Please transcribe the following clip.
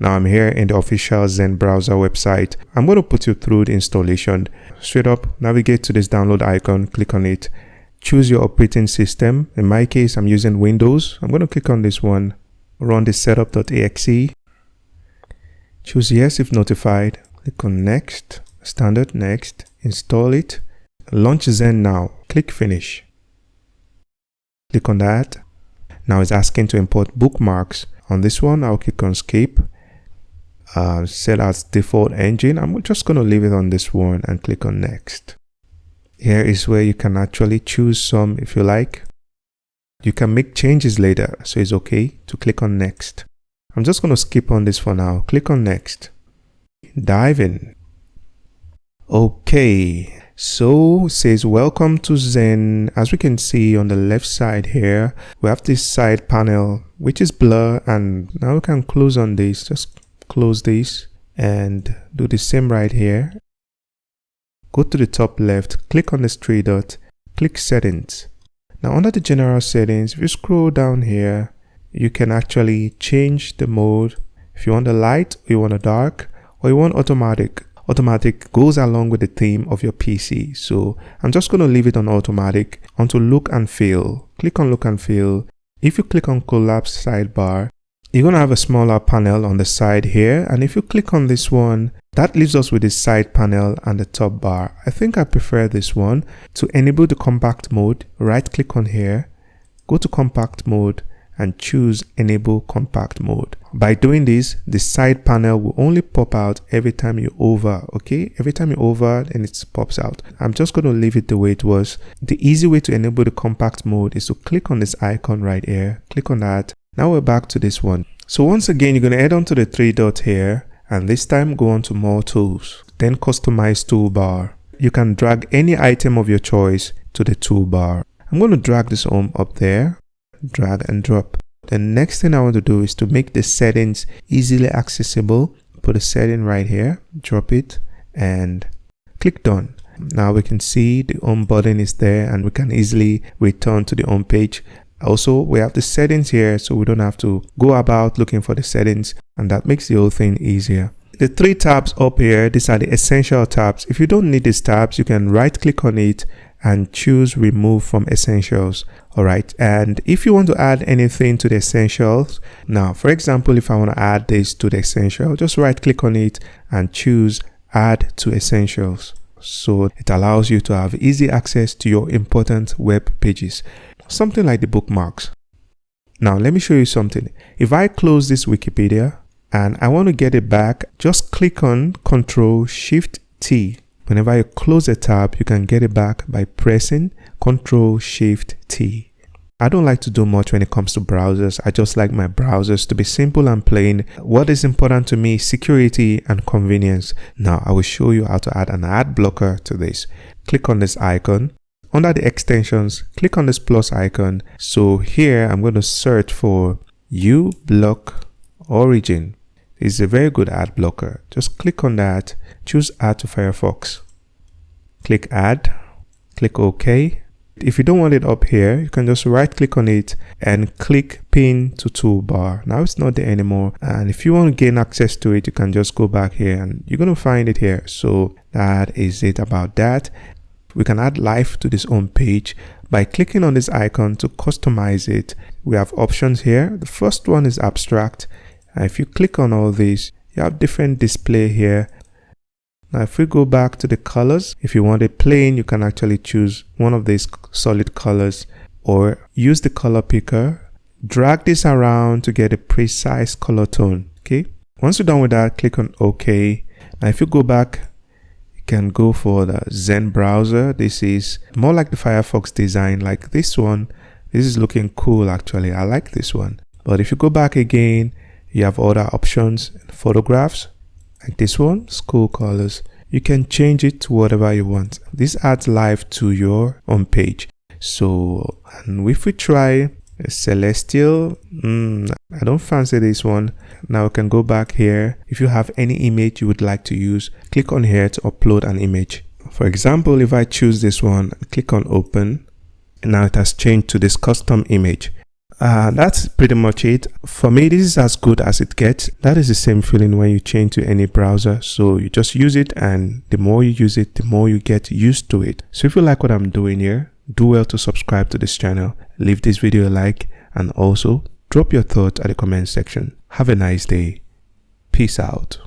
Now I'm here in the official Zen Browser website. I'm going to put you through the installation. Straight up, navigate to this download icon, click on it. Choose your operating system. In my case, I'm using Windows. I'm going to click on this one. Run the setup.exe. Choose yes if notified. Click on next. Standard next. Install it. Launch Zen now. Click finish. Click on that. Now it's asking to import bookmarks. On this one, I'll click on skip. Set as default engine. I'm just going to leave it on this one and click on next. Here is where you can actually choose some if you like. You can make changes later, so it's okay to click on next. I'm just going to skip on this for now. Click on next. Dive in. Okay, so it says welcome to Zen. As we can see on the left side here, we have this side panel which is blur, and now we can close on this. Just close this and do the same right here. Go to the top left, click on this three dot, click settings. Now under the general settings, if you scroll down here, you can actually change the mode. If you want a light, or you want a dark, or you want automatic. Automatic goes along with the theme of your PC. So I'm just going to leave it on automatic. Onto look and feel. Click on look and feel. If you click on collapse sidebar, you're going to have a smaller panel on the side here. And if you click on this one, that leaves us with the side panel and the top bar. I think I prefer this one. To enable the compact mode, right click on here, go to compact mode and choose enable compact mode. By doing this, the side panel will only pop out every time you hover. Okay, every time you hover and it pops out. I'm just going to leave it the way it was. The easy way to enable the compact mode is to click on this icon right here. Click on that. Now we're back to this one. So once again, you're going to head on to the three dot here, and this time go on to more tools, then customize toolbar. You can drag any item of your choice to the toolbar. I'm going to drag this home up there, drag and drop. The next thing I want to do is to make the settings easily accessible. Put a setting right here, drop it and click done. Now we can see the home button is there and we can easily return to the home page. Also, we have the settings here, so we don't have to go about looking for the settings, and that makes the whole thing easier. The three tabs up here, these are the essential tabs. If you don't need these tabs, you can right click on it and choose remove from essentials. All right, and if you want to add anything to the essentials, now for example, if I want to add this to the essential, just right click on it and choose add to essentials. So it allows you to have easy access to your important web pages. Something like the bookmarks. Now let me show you something. If I close this Wikipedia and I want to get it back, just click on Ctrl-Shift-T. Whenever you close a tab, you can get it back by pressing Ctrl-Shift-T. I don't like to do much when it comes to browsers. I just like my browsers to be simple and plain. What is important to me, security and convenience. Now I will show you how to add an ad blocker to this. Click on this icon. Under the extensions, click on this plus icon. So here I'm going to search for uBlock Origin. It's a very good ad blocker. Just click on that, choose add to Firefox. Click add, click OK. If you don't want it up here, you can just right click on it and click pin to toolbar. Now it's not there anymore. And if you want to gain access to it, you can just go back here and you're going to find it here. So that is it about that. We can add life to this home page by clicking on this icon to customize it. We have options here. The first one is abstract. If you click on all these, you have different display here. Now if we go back to the colors, if you want it plain, you can actually choose one of these solid colors or use the color picker. Drag this around to get a precise color tone. Okay. Once you're done with that, click on OK. Now if you go back, can go for the Zen Browser. This is more like the Firefox design, like this one. This is looking cool actually. I like this one. But if you go back again, you have other options. Photographs, like this one, school colors. You can change it to whatever you want. This adds life to your home page. So, and if we try a celestial, I don't fancy this one. Now we can go back here. If you have any image you would like to use, click on here to upload an image. For example, if I choose this one, click on open, and now it has changed to this custom image. That's pretty much it. For me, this is as good as it gets. That is the same feeling when you change to any browser. So you just use it, and the more you use it, the more you get used to it. So if you like what I'm doing here, do well to subscribe to this channel, leave this video a like, and also drop your thoughts at the comment section. Have a nice day. Peace out.